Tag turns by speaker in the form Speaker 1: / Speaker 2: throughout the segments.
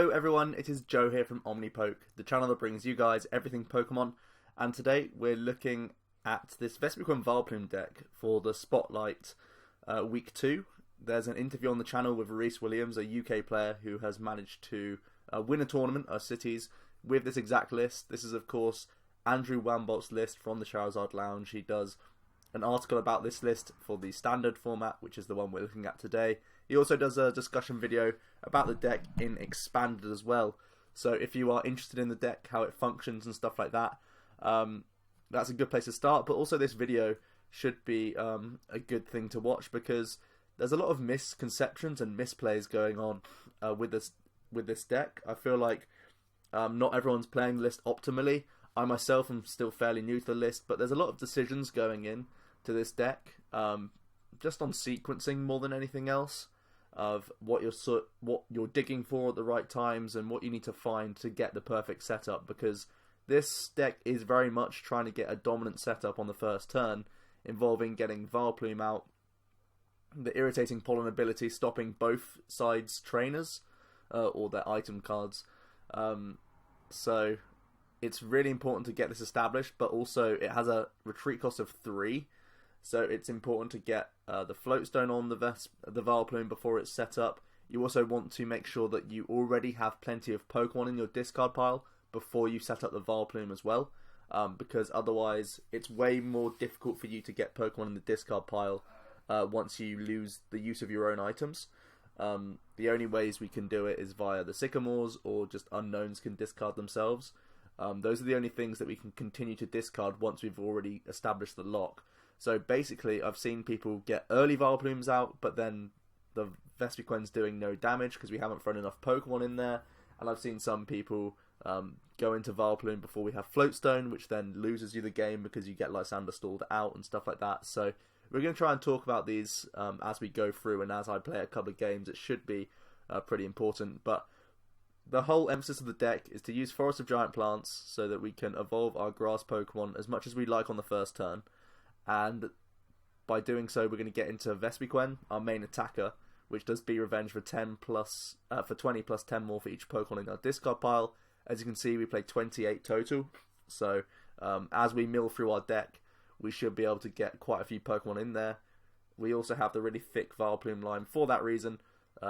Speaker 1: Hello everyone, it is Joe here from OmniPoke, the channel that brings you guys everything Pokemon, and today we're looking at this Vespiquen Vileplume deck for the Spotlight Week 2. There's an interview on the channel with Reese Williams, a UK player who has managed to win a tournament of cities with this exact list. This is of course Andrew Wambolt's list from the Charizard Lounge. He does an article about this list for the standard format, which is the one we're looking at today. He also does a discussion video about the deck in expanded as well. So if you are interested in the deck, how it functions and stuff like that, that's a good place to start. But also this video should be a good thing to watch because there's a lot of misconceptions and misplays going on with this deck. I feel like not everyone's playing the list optimally. I myself am still fairly new to the list, but there's a lot of decisions going in to this deck, just on sequencing more than anything else, of what you're digging for at the right times and what you need to find to get the perfect setup, because this deck is very much trying to get a dominant setup on the first turn, involving getting Vileplume out, the irritating pollen ability stopping both sides' trainers or their item cards. So it's really important to get this established, but also it has a retreat cost of 3. So it's important to get the Floatstone on the Vileplume before it's set up. You also want to make sure that you already have plenty of Pokemon in your discard pile before you set up the Vileplume as well. Because otherwise it's way more difficult for you to get Pokemon in the discard pile once you lose the use of your own items. The only ways we can do it is via the Sycamores, or just unknowns can discard themselves. Those are the only things that we can continue to discard once we've already established the lock. So basically, I've seen people get early Vileplumes out, but then the Vespiquen's doing no damage because we haven't thrown enough Pokemon in there. And I've seen some people go into Vileplume before we have Floatstone, which then loses you the game because you get Lysander stalled out and stuff like that. So we're going to try and talk about these as we go through, and as I play a couple of games. It should be pretty important. But the whole emphasis of the deck is to use Froest of Giant plants so that we can evolve our grass Pokemon as much as we like on the first turn. And by doing so, we're going to get into Vespiquen, our main attacker, which does Be Revenge for 10 plus for 20 plus 10 more for each Pokemon in our discard pile. As you can see, we play 28 total. So as we mill through our deck, we should be able to get quite a few Pokemon in there. We also have the really thick Vileplume line for that reason,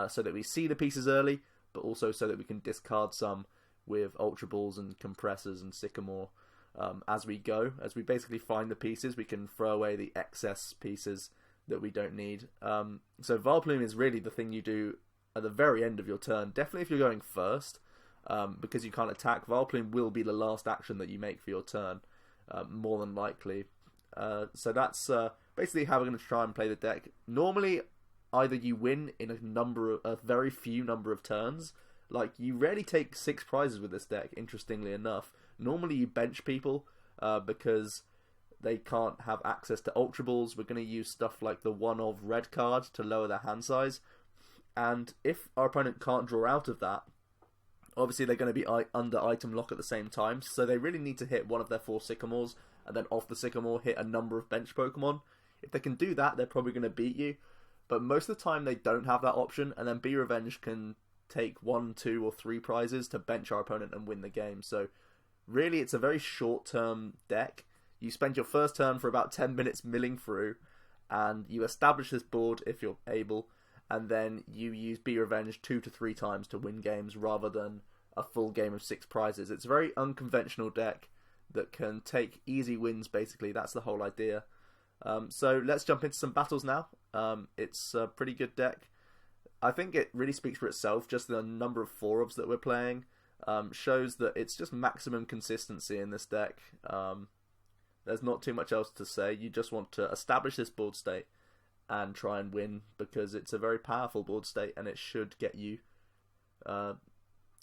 Speaker 1: so that we see the pieces early, but also so that we can discard some with Ultra Balls and Compressors and Sycamore. As we go, as we basically find the pieces, we can throw away the excess pieces that we don't need. So Vileplume is really the thing you do at the very end of your turn. Definitely if you're going first, because you can't attack, Vileplume will be the last action that you make for your turn, more than likely. So that's basically how we're going to try and play the deck. Normally, either you win in a very few number of turns. Like, you rarely take 6 prizes with this deck, interestingly enough. Normally you bench people because they can't have access to Ultra Balls. We're going to use stuff like the one of red card to lower their hand size. And if our opponent can't draw out of that, obviously they're going to be under item lock at the same time. So they really need to hit one of their 4 Sycamores, and then off the Sycamore hit a number of bench Pokemon. If they can do that, they're probably going to beat you. But most of the time they don't have that option, and then Be Revenge can take 1, 2, or 3 prizes to bench our opponent and win the game. So really, it's a very short-term deck. You spend your first turn for about 10 minutes milling through, and you establish this board if you're able, and then you use Be Revenge 2 to 3 times to win games rather than a full game of 6 prizes. It's a very unconventional deck that can take easy wins, basically. That's the whole idea. So let's jump into some battles now. It's a pretty good deck. I think it really speaks for itself. Just the number of 4-ofs that we're playing shows that it's just maximum consistency in this deck. There's not too much else to say. You just want to establish this board state and try and win, because it's a very powerful board state and it should get you to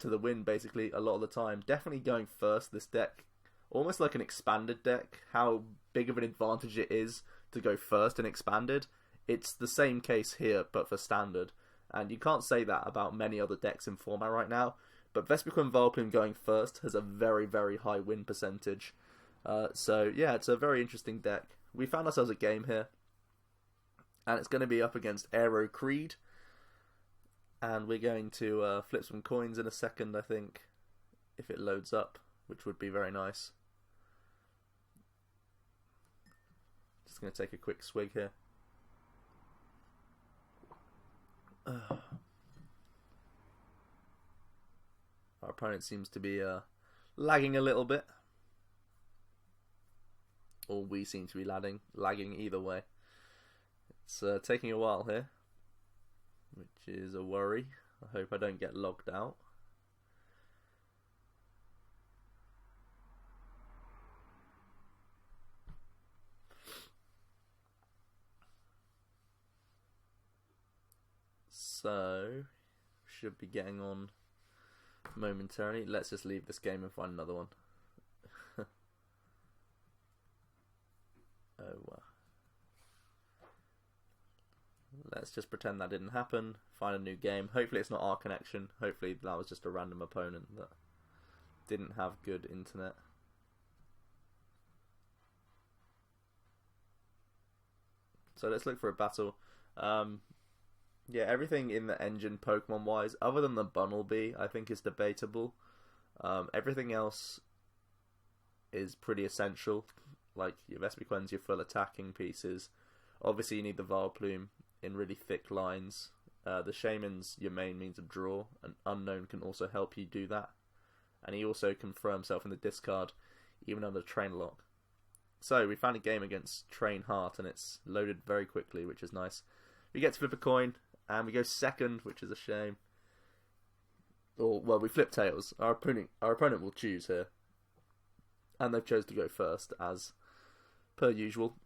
Speaker 1: the win basically a lot of the time. Definitely going first, this deck, almost like an expanded deck, how big of an advantage it is to go first in expanded. It's the same case here but for standard, and you can't say that about many other decks in format right now. But Vespiquen Vileplume going first has a very, very high win percentage. So yeah, it's a very interesting deck. We found ourselves a game here, and it's going to be up against Aero Creed. And we're going to flip some coins in a second, I think, if it loads up, which would be very nice. Just going to take a quick swig here. Our opponent seems to be lagging a little bit. Or we seem to be lagging either way. It's taking a while here, which is a worry. I hope I don't get logged out. So, should be getting on momentarily. Let's just leave this game and find another one. Oh wow. Let's just pretend that didn't happen. Find a new game. Hopefully it's not our connection. Hopefully that was just a random opponent that didn't have good internet. So let's look for a battle. Yeah, everything in the engine Pokemon wise, other than the Bunnelby, I think is debatable. Everything else is pretty essential. Like your Vespiquens, your full attacking pieces. Obviously you need the Vileplume in really thick lines. The Shaman's your main means of draw. An Unknown can also help you do that. And he also can throw himself in the discard, even under Train Lock. So we found a game against Train Heart, and it's loaded very quickly, which is nice. We get to flip a coin, and we go second, which is a shame. Or, well, we flip tails. Our opponent will choose here. And they've chose to go first, as per usual.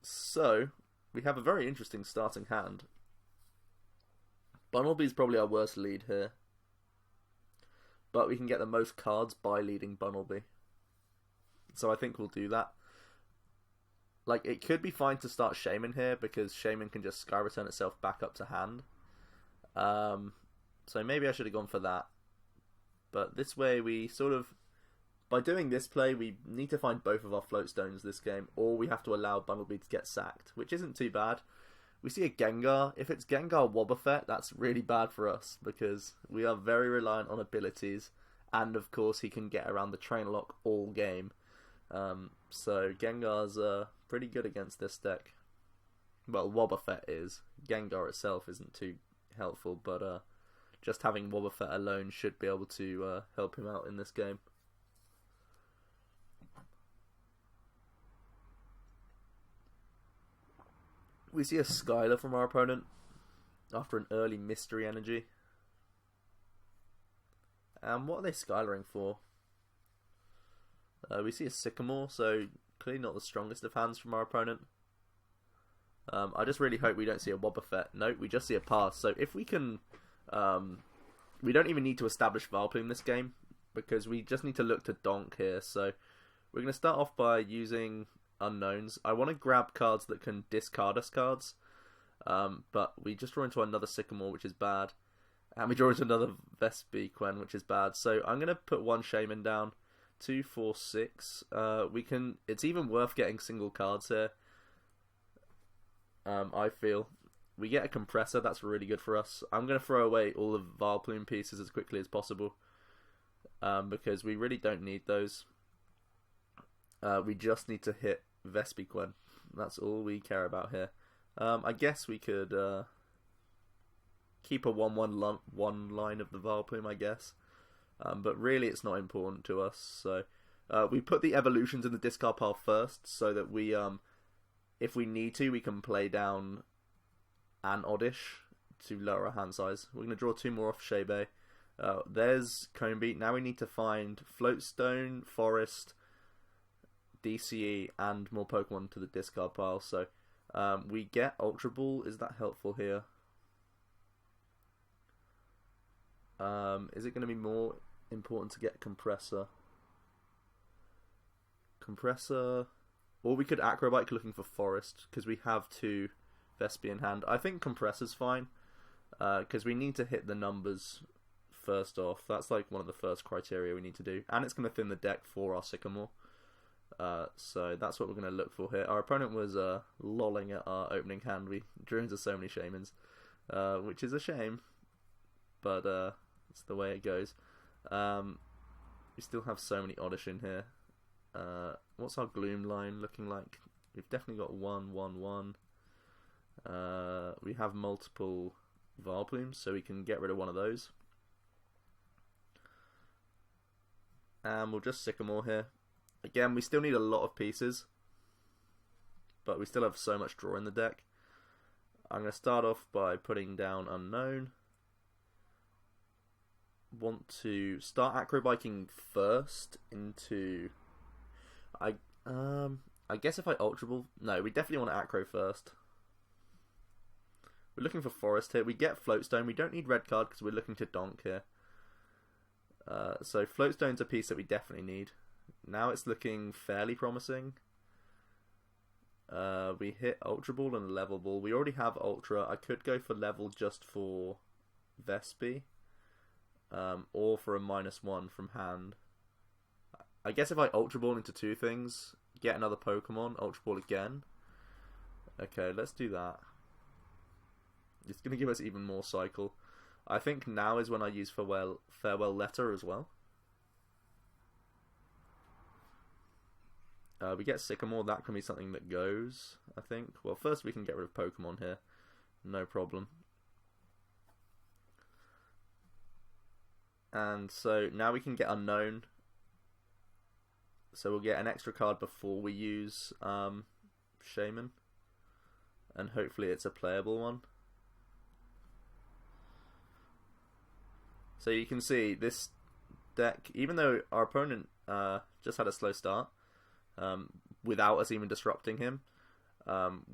Speaker 1: So, we have a very interesting starting hand. Bunnelby's probably our worst lead here. But we can get the most cards by leading Bunnelby. So I think we'll do that. Like, it could be fine to start Shaman here, because Shaman can just Sky Return itself back up to hand. So maybe I should have gone for that. But this way we sort of... By doing this play, we need to find both of our float stones this game, or we have to allow Bunnelby to get sacked, which isn't too bad. We see a Gengar. If it's Gengar Wobbuffet, that's really bad for us, because we are very reliant on abilities, and of course he can get around the Train Lock all game. So Gengar's pretty good against this deck. Well, Wobbuffet is. Gengar itself isn't too helpful, but just having Wobbuffet alone should be able to help him out in this game. We see a Skylar from our opponent after an early Mystery Energy. And what are they Skylaring for? We see a Sycamore, so clearly not the strongest of hands from our opponent. I just really hope we don't see a Wobbuffet. No, we just see a pass. So if we can... we don't even need to establish Vileplume this game, because we just need to look to donk here. So we're going to start off by using Unknowns. I want to grab cards that can discard us cards, but we just draw into another Sycamore, which is bad. And we draw into another Vespiquen, which is bad. So I'm going to put one Shaman down. 2, 4, 6. We can. It's even worth getting single cards here. I feel we get a Compressor. That's really good for us. I'm gonna throw away all the Vileplume pieces as quickly as possible, because we really don't need those. We just need to hit Vespiquen. That's all we care about here. I guess we could keep a 1/1 line of the Vileplume, I guess. But really it's not important to us. So we put the evolutions in the discard pile first, so that we, if we need to, we can play down an Oddish to lower our hand size. We're going to draw 2 more off Shebe. There's Combee. Now we need to find Floatstone, Forest, DCE, and more Pokemon to the discard pile. So we get Ultra Ball. Is that helpful here? Is it going to be more important to get Compressor? Or we could Acrobike looking for Forest, because we have 2 Vespi in hand. I think Compressor's fine, because we need to hit the numbers first off. That's like one of the first criteria we need to do. And it's going to thin the deck for our Sycamore. So that's what we're going to look for here. Our opponent was lolling at our opening hand. We drew into so many Shamans, which is a shame. but it's the way it goes. We still have so many oddish in here. What's our Gloom line looking like? We've definitely got 1, 1, 1. We have multiple Vileplumes, so we can get rid of one of those. And we'll just Sycamore here. Again, we still need a lot of pieces, but we still have so much draw in the deck. I'm going to start off by putting down Unknown. Want to start acrobiking first into... I guess if I Ultra Ball... No, we definitely want to acro first. We're looking for Forest here. We get Floatstone. We don't need red card because we're looking to donk here. So Floatstone's a piece that we definitely need. Now it's looking fairly promising. We hit Ultra Ball and Level Ball. We already have Ultra. I could go for Level just for Vespi. Or for a -1 from hand. I guess if I Ultra Ball into two things, get another Pokemon, Ultra Ball again. Okay, let's do that. It's going to give us even more cycle. I think now is when I use Farewell Letter as well. We get Sycamore, that can be something that goes, I think. Well, first we can get rid of Pokemon here. No problem. And so now we can get Unknown. So we'll get an extra card before we use Shaman. And hopefully it's a playable one. So you can see this deck, even though our opponent just had a slow start, without us even disrupting him,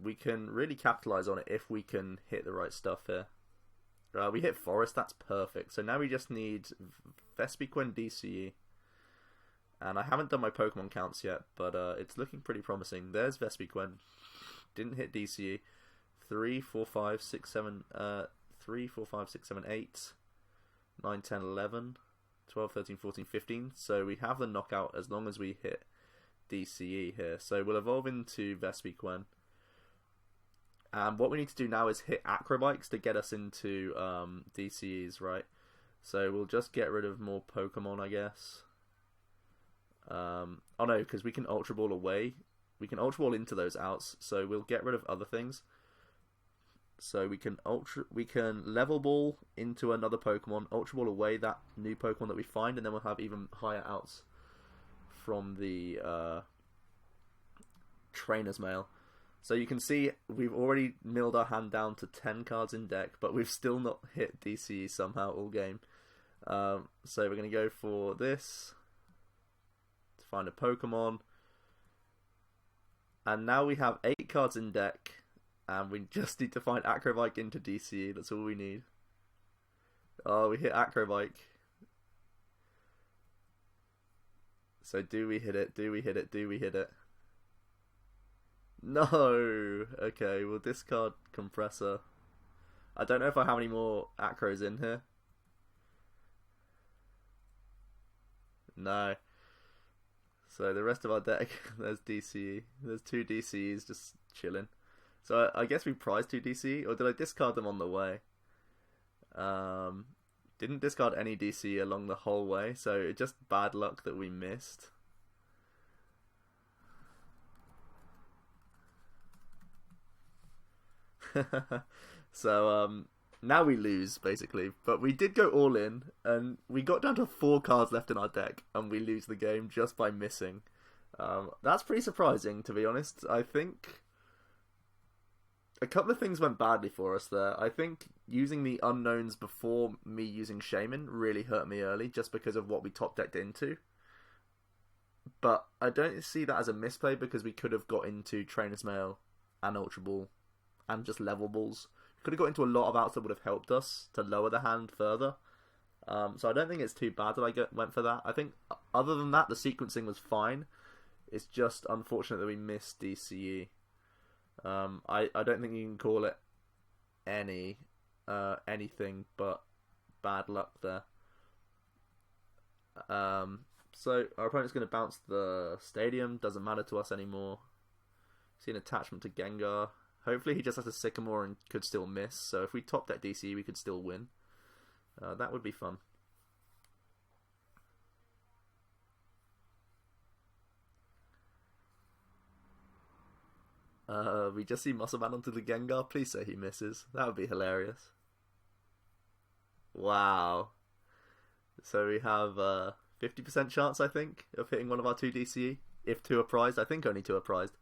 Speaker 1: we can really capitalize on it if we can hit the right stuff here. We hit Forest, that's perfect. So now we just need Vespiquen DCE. And I haven't done my Pokemon counts yet, but it's looking pretty promising. There's Vespiquen. Didn't hit DCE. 3, 4, 5, 6, 7, 3, 4, 5, 6, 7, 8, 9, 10, 11, 12, 13, 14, 15. So we have the knockout as long as we hit DCE here. So we'll evolve into Vespiquen. And what we need to do now is hit Acrobikes to get us into DCEs, right? So we'll just get rid of more Pokemon, I guess. Oh no, because we can Ultra Ball away. We can Ultra Ball into those outs, so we'll get rid of other things. So we can Level Ball into another Pokemon, Ultra Ball away that new Pokemon that we find, and then we'll have even higher outs from the Trainer's Mail. So you can see we've already milled our hand down to 10 cards in deck, but we've still not hit DCE somehow all game. So we're going to go for this to find a Pokemon. And now we have 8 cards in deck, and we just need to find Acrobike into DCE. That's all we need. Oh, we hit Acrobike. So do we hit it? Do we hit it? Do we hit it? No! Okay, we'll discard Compressor. I don't know if I have any more Acros in here. No. So the rest of our deck, there's DCE. There's 2 DCEs just chilling. So I guess we prized 2 DCE, or did I discard them on the way? Didn't discard any DCE along the whole way, so just bad luck that we missed. So now we lose basically, but we did go all in, and we got down to 4 cards left in our deck, and we lose the game just by missing. That's pretty surprising, to be honest. I think a couple of things went badly for us there. I think using the unknowns before me using Shaman really hurt me early, just because of what we top decked into. But I don't see that as a misplay, because we could have got into Trainer's Mail and Ultra Ball and just Level Balls. We could have got into a lot of outs that would have helped us to lower the hand further. So I don't think it's too bad that I went for that. I think other than that, the sequencing was fine. It's just unfortunate that we missed DCE. I don't think you can call it anything but bad luck there. So our opponent's going to bounce the Stadium. Doesn't matter to us anymore. See an attachment to Gengar. Hopefully he just has a Sycamore and could still miss. So if we top deck DCE, we could still win. That would be fun. We just see Muscle Man onto the Gengar. Please say he misses. That would be hilarious. Wow. So we have 50% chance, I think, of hitting one of our 2 DCE. If 2 are prized. I think only 2 are prized.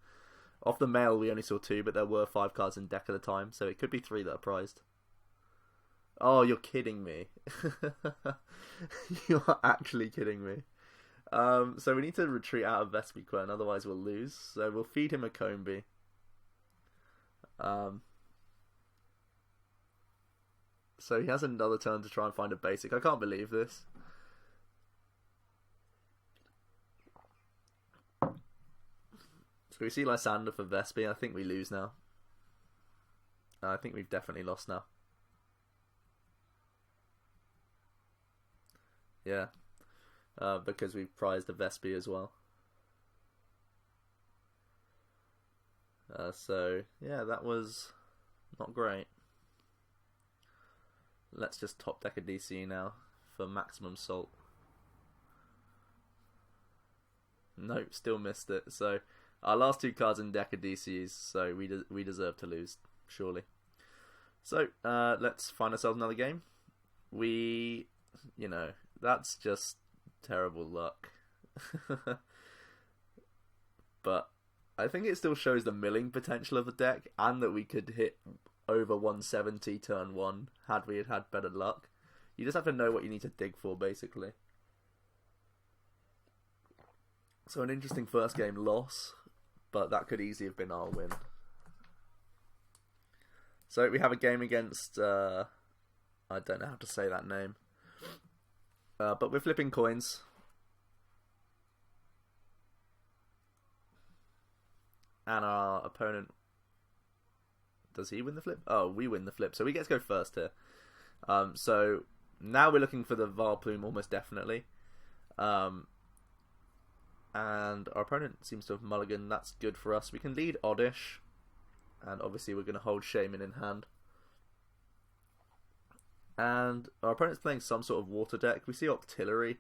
Speaker 1: Off the mail, we only saw 2, but there were 5 cards in deck at the time, so it could be 3 that are prized. Oh, you're kidding me. You are actually kidding me. So we need to retreat out of Vespiquen, otherwise we'll lose. So we'll feed him a Combi. So he has another turn to try and find a basic. I can't believe this. So we see Lysander for Vespi. I think we lose now. I think we've definitely lost now. Yeah. Because we've prized a Vespi as well. So, yeah, that was not great. Let's just top deck a DC now for maximum salt. Nope, still missed it. So, our last 2 cards in deck are DCs, so we deserve to lose, surely. So, let's find ourselves another game. You know, that's just terrible luck. But I think it still shows the milling potential of the deck, and that we could hit over 170 turn 1 had we had better luck. You just have to know what you need to dig for, basically. So an interesting first game loss, but that could easily have been our win. So we have a game against, I don't know how to say that name. But we're flipping coins. And our opponent... Does he win the flip? Oh, we win the flip. So we get to go first here. So now we're looking for the Vileplume almost definitely. And our opponent seems to have mulligan. That's good for us. We can lead Oddish. And obviously we're going to hold Shaman in hand. And our opponent's playing some sort of water deck. We see Octillery.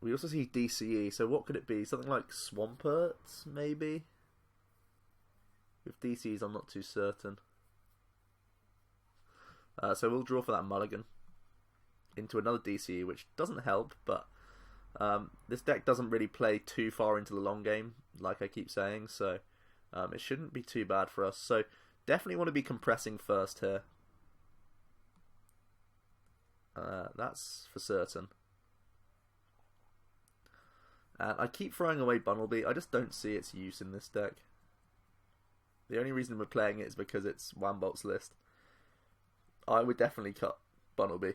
Speaker 1: We also see DCE. So what could it be? Something like Swampert, maybe? With DCs, I'm not too certain. So we'll draw for that mulligan into another DCE, which doesn't help, but this deck doesn't really play too far into the long game, like I keep saying, so it shouldn't be too bad for us. So definitely want to be compressing first here. That's for certain. And I keep throwing away Bunnelby. I just don't see its use in this deck. The only reason we're playing it is because it's Wambolt's list. I would definitely cut Bunnelby.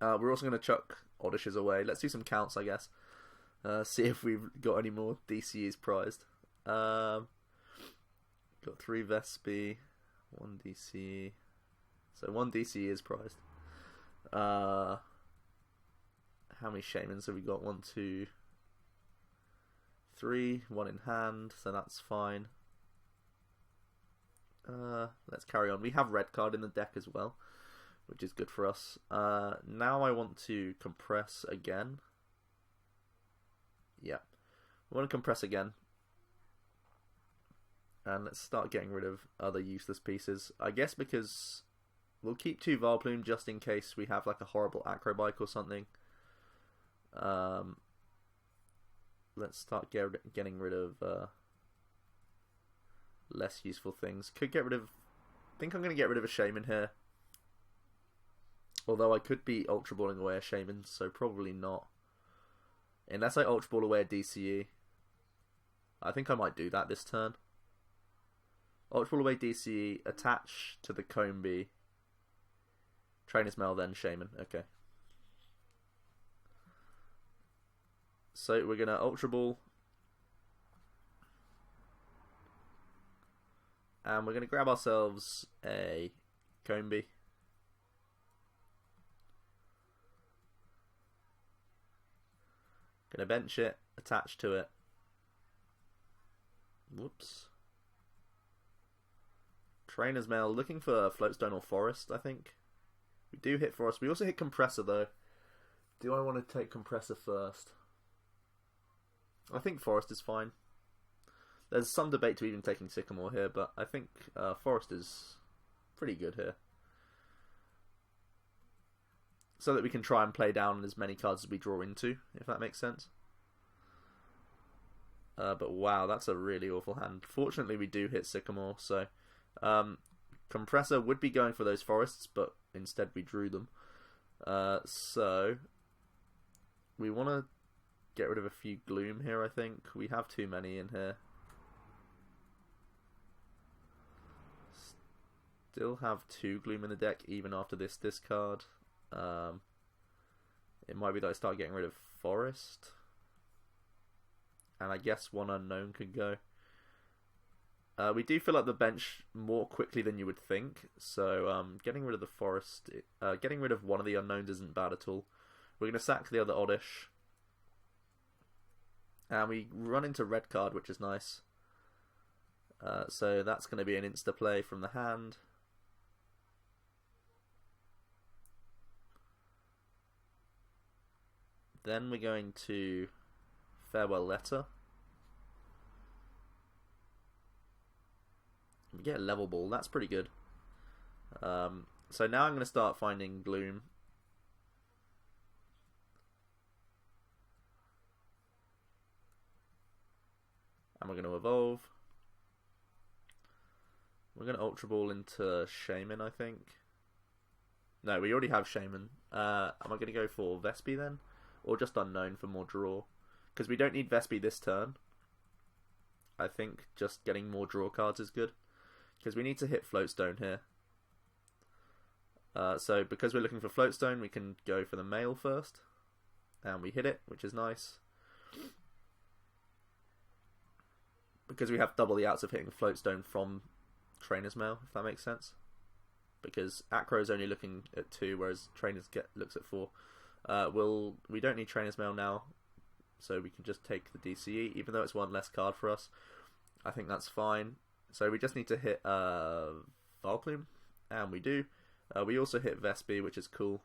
Speaker 1: We're also going to chuck Oddishes away. Let's do some counts, I guess. See if we've got any more DCEs prized. Got 3 Vespi, 1 DCE. So 1 DCE is prized. How many Shamans have we got? 1, 2, 3. 1 in hand, so that's fine. Let's carry on. We have red card in the deck as well, which is good for us. Now I want to compress again. Yeah, I want to compress again. And let's start getting rid of other useless pieces. I guess because we'll keep 2 Vileplume just in case we have like a horrible Acrobike or something. Let's start getting rid of less useful things. Could get rid of... I think I'm going to get rid of a Shaman here. Although I could be Ultra Balling away a Shaman, so probably not. Unless I Ultra Ball away a DCE. I think I might do that this turn. Ultra Ball away DCE, attach to the Combi. Trainer's Mail, then Shaman. Okay. So we're going to Ultra Ball. And we're going to grab ourselves a Combi. Going to bench it, attach to it. Whoops. Trainer's Mail, looking for Floatstone or Forest, I think. We do hit Forest. We also hit Compressor, though. Do I want to take Compressor first? I think Forest is fine. There's some debate to even taking Sycamore here, but I think Forest is pretty good here. So that we can try and play down as many cards as we draw into, if that makes sense. But wow, that's a really awful hand. Fortunately, we do hit Sycamore, so Compressor would be going for those forests, but instead we drew them. So we want to get rid of a few Gloom here, I think. We have too many in here. Still have 2 Gloom in the deck, even after this discard. It might be that I start getting rid of Forest. And I guess 1 unknown could go. We do fill up the bench more quickly than you would think. So getting rid of the Forest, getting rid of one of the unknowns isn't bad at all. We're going to sack the other Oddish. And we run into red card, which is nice. So that's going to be an insta play from the hand. Then we're going to Farewell Letter. We get a level ball, that's pretty good. So now I'm going to start finding Gloom. And we're going to evolve. We're going to Ultra Ball into Shaman, I think. No, we already have Shaman. Am I going to go for Vespi then? Or just Unknown for more draw? Because we don't need Vespi this turn. I think just getting more draw cards is good. Because we need to hit Floatstone here. So because we're looking for Floatstone, we can go for the Mail first. And we hit it, which is nice. Because we have double the outs of hitting Floatstone from Trainer's Mail, if that makes sense. Because Acro is only looking at 2, whereas Trainer's looks at 4. We don't need Trainer's Mail now, so we can just take the DCE, even though it's 1 less card for us. I think that's fine. So we just need to hit Vileplume, and we do. We also hit Vespi, which is cool.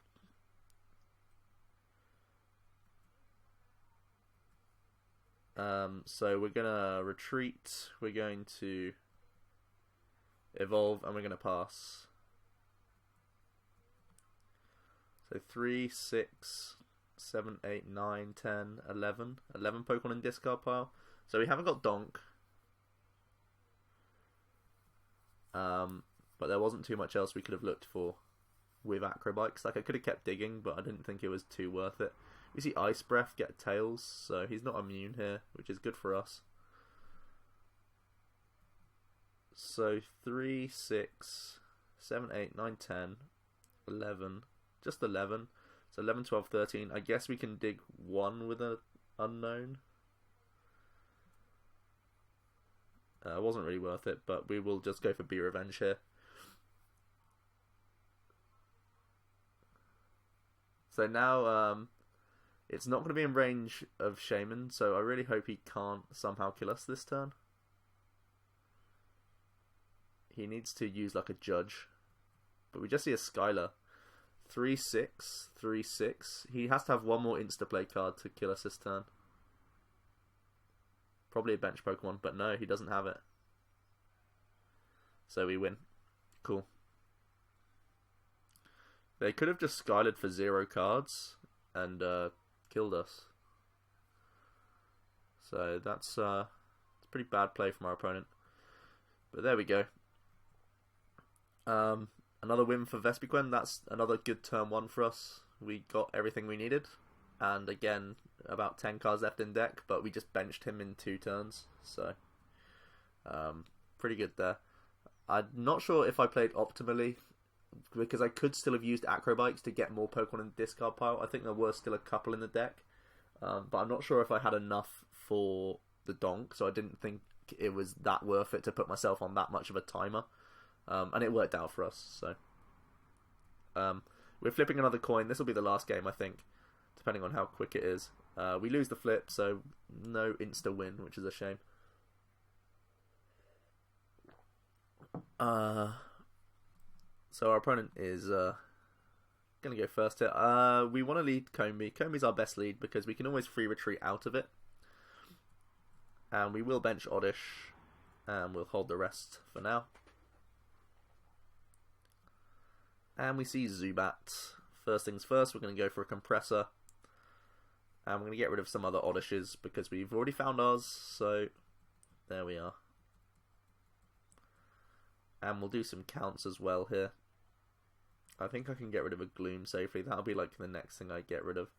Speaker 1: So we're gonna retreat, we're going to evolve, and we're gonna pass. So 3, 6, 7, 8, 9, 10, 11. 11 Pokemon in discard pile. So we haven't got Donk. But there wasn't too much else we could have looked for with Acrobikes. Like, I could have kept digging, but I didn't think it was too worth it. We see Ice Breath get Tails, so he's not immune here, which is good for us. So 3, 6, 7, 8, 9, 10, 11. Just 11. So 11, 12, 13. I guess we can dig 1 with an unknown. It wasn't really worth it, but we will just go for Be Revenge here. So now it's not going to be in range of Shaman, so I really hope he can't somehow kill us this turn. He needs to use like a Judge. But we just see a Skylar. 3, 6, 3, 6. He has to have 1 more insta-play card to kill us this turn. Probably a bench Pokemon, but no, he doesn't have it. So we win. Cool. They could have just Skylared for 0 cards and killed us. So that's a pretty bad play from our opponent. But there we go. Another win for Vespiquen. That's another good turn 1 for us. We got everything we needed. And again, about 10 cards left in deck, but we just benched him in 2 turns. So, pretty good there. I'm not sure if I played optimally, because I could still have used Acrobikes to get more Pokemon in the discard pile. I think there were still a couple in the deck. But I'm not sure if I had enough for the Donk, so I didn't think it was that worth it to put myself on that much of a timer. And it worked out for us, so. We're flipping another coin. This will be the last game, I think, depending on how quick it is. We lose the flip, so no insta-win, which is a shame. So our opponent is going to go first here. We want to lead Combi. Combi's our best lead because we can always free retreat out of it. And we will bench Oddish, and we'll hold the rest for now. And we see Zubat. First things first, we're going to go for a Compressor. And we're going to get rid of some other Oddishes because we've already found ours. So, there we are. And we'll do some counts as well here. I think I can get rid of a Gloom safely. That'll be like the next thing I get rid of.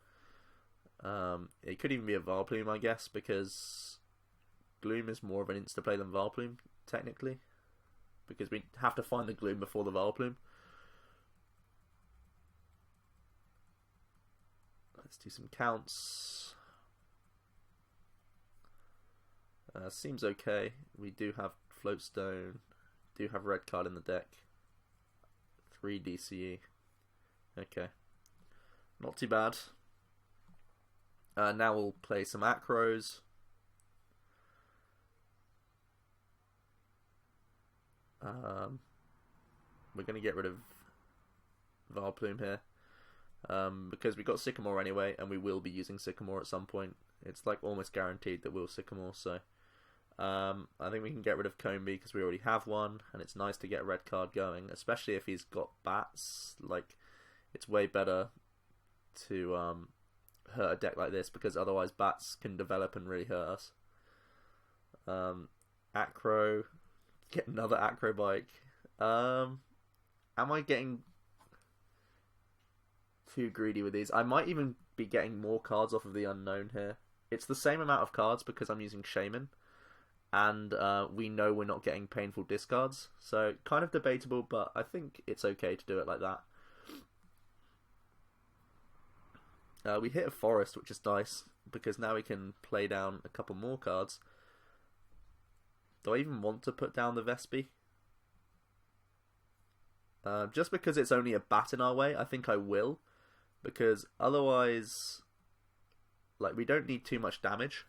Speaker 1: It could even be a Vileplume, I guess, because Gloom is more of an insta-play than Vileplume, technically. Because we have to find the Gloom before the Vileplume. Let's do some counts. Seems okay. We do have Floatstone. Do have red card in the deck. 3 DCE. Okay. Not too bad. Now we'll play some Acros. We're going to get rid of Vileplume here. Because we got Sycamore anyway, and we will be using Sycamore at some point. It's like almost guaranteed that we'll Sycamore, so... I think we can get rid of Combi because we already have one, and it's nice to get a red card going, especially if he's got bats. Like, it's way better to hurt a deck like this because otherwise bats can develop and really hurt us. Acro, get another Acro bike. Am I getting too greedy with these? I might even be getting more cards off of the unknown here. It's the same amount of cards because I'm using Shaman. And we know we're not getting painful discards. So, kind of debatable, but I think it's okay to do it like that. We hit a Forest, which is nice, because now we can play down a couple more cards. Do I even want to put down the Vespi? Just because it's only a bat in our way, I think I will. Because otherwise, like, we don't need too much damage.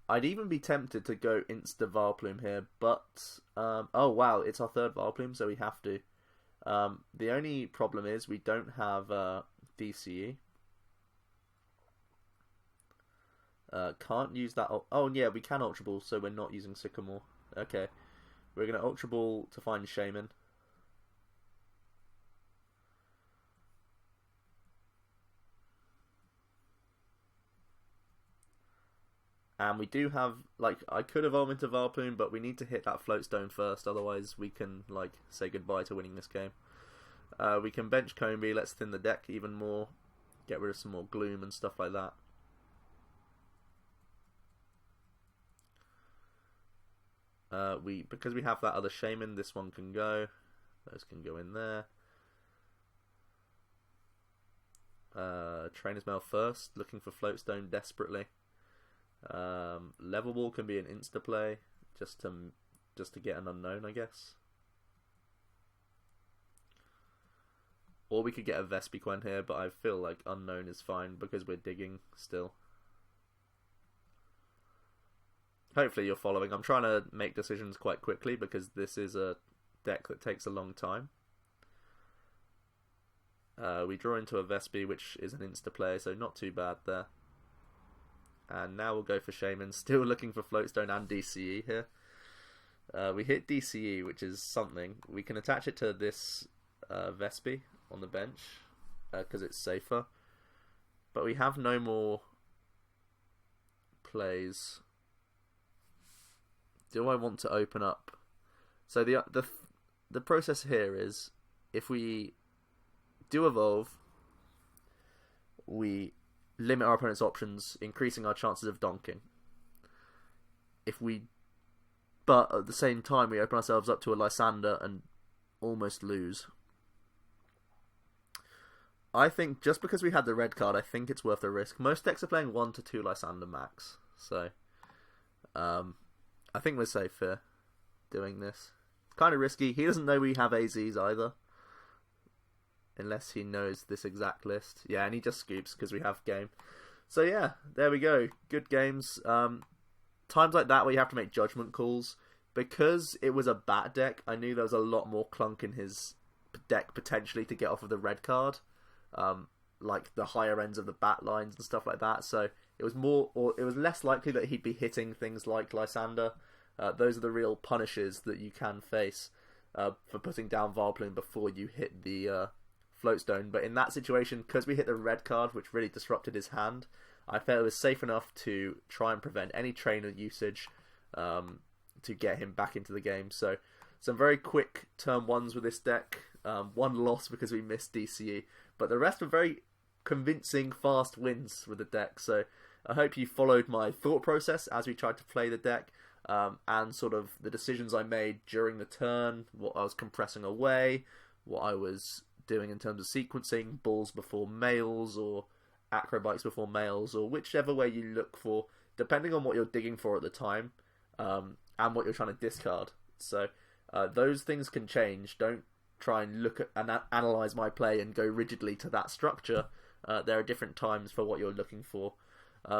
Speaker 1: I'd even be tempted to go insta Vileplume here, but oh wow, it's our third Vileplume, so we have to. The only problem is we don't have DCE. Can't use that. Oh yeah, we can Ultra Ball, so we're not using Sycamore. Okay, we're gonna Ultra Ball to find Shaman. And we do have, like, I could evolve into Vileplume, but we need to hit that Floatstone first, otherwise we can, like, say goodbye to winning this game. We can bench Combi, let's thin the deck even more, get rid of some more Gloom and stuff like that. Because we have that other Shaman, this one can go, those can go in there. Trainer's Mail first, looking for Floatstone desperately. Level Ball can be an insta play just to get an unknown, I guess. Or we could get a Vespiquen here, but I feel like unknown is fine because we're digging still. Hopefully you're following. I'm trying to make decisions quite quickly because this is a deck that takes a long time. We draw into a Vespi, which is an insta play, so not too bad there. And now we'll go for Shaman, still looking for Floatstone and DCE here. We hit DCE, which is something. We can attach it to this Vespi on the bench, because it's safer. But we have no more plays. Do I want to open up? So the process here is, if we do evolve, we limit our opponent's options, increasing our chances of donking. But at the same time, we open ourselves up to a Lysander and almost lose. I think just because we had the red card, I think it's worth the risk. Most decks are playing 1 to 2 Lysander max, so I think we're safe here doing this. Kind of risky. He doesn't know we have AZs either. Unless he knows this exact list. Yeah, and he just scoops because we have game. So yeah, there we go. Good games. Times like that where you have to make judgment calls. because it was a bat deck, I knew there was a lot more clunk in his deck potentially to get off of the red card, like the higher ends of the bat lines and stuff like that. So it was less likely that he'd be hitting things like Lysander. Those are the real punishes that you can face for putting down Vileplume before you hit the Floatstone. But in that situation, because we hit the red card, which really disrupted his hand, I felt it was safe enough to try and prevent any trainer usage to get him back into the game. So some very quick turn ones with this deck. One loss because we missed DCE, but the rest were very convincing fast wins with the deck. So I hope you followed my thought process as we tried to play the deck, and sort of the decisions I made during the turn, what I was compressing away, what I was doing in terms of sequencing, balls before males or acrobikes before males, or whichever way you look for, depending on what you're digging for at the time, and what you're trying to discard. So those things can change. Don't try and look at and analyze my play and go rigidly to that structure. There are different times for what you're looking for.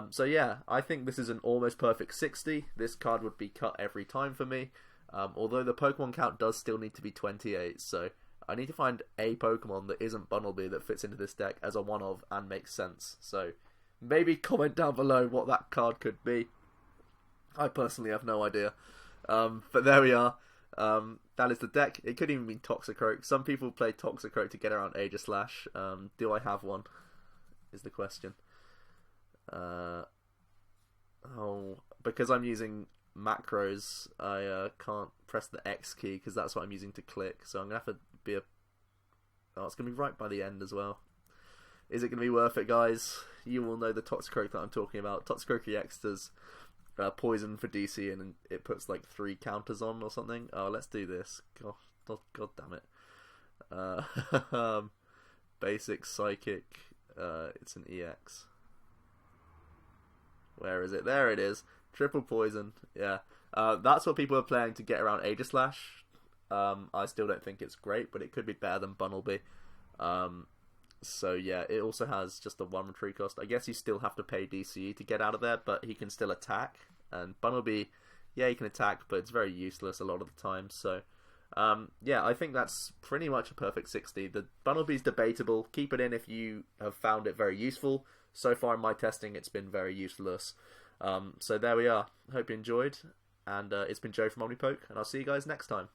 Speaker 1: So yeah, I think this is an almost perfect 60. This card would be cut every time for me, although the Pokemon count does still need to be 28, so I need to find a Pokemon that isn't Bunnelby that fits into this deck as a one-of and makes sense. So maybe comment down below what that card could be. I personally have no idea. But there we are. That is the deck. It could even be Toxicroak. Some people play Toxicroak to get around Aegislash. Do I have one? Is the question. Because I'm using macros, I can't press the X key because that's what I'm using to click. So I'm going to have to be a... Oh, it's going to be right by the end as well. Is it going to be worth it, guys? You will know the Toxicroak that I'm talking about. Toxicroak EX does poison for DC and it puts like 3 counters on or something. Oh, let's do this. God damn it. Basic Psychic. It's an EX. Where is it? There it is. Triple poison. Yeah. That's what people are playing to get around Aegislash. I still don't think it's great, but it could be better than Bunnelby. So yeah, it also has just a 1 retreat cost. I guess you still have to pay DCE to get out of there, but he can still attack. And Bunnelby, yeah, he can attack, but it's very useless a lot of the time. So yeah, I think that's pretty much a perfect 60. The Bunnelby's debatable. Keep it in if you have found it very useful. So far in my testing, it's been very useless. So there we are. Hope you enjoyed. And it's been Joe from OmniPoke, and I'll see you guys next time.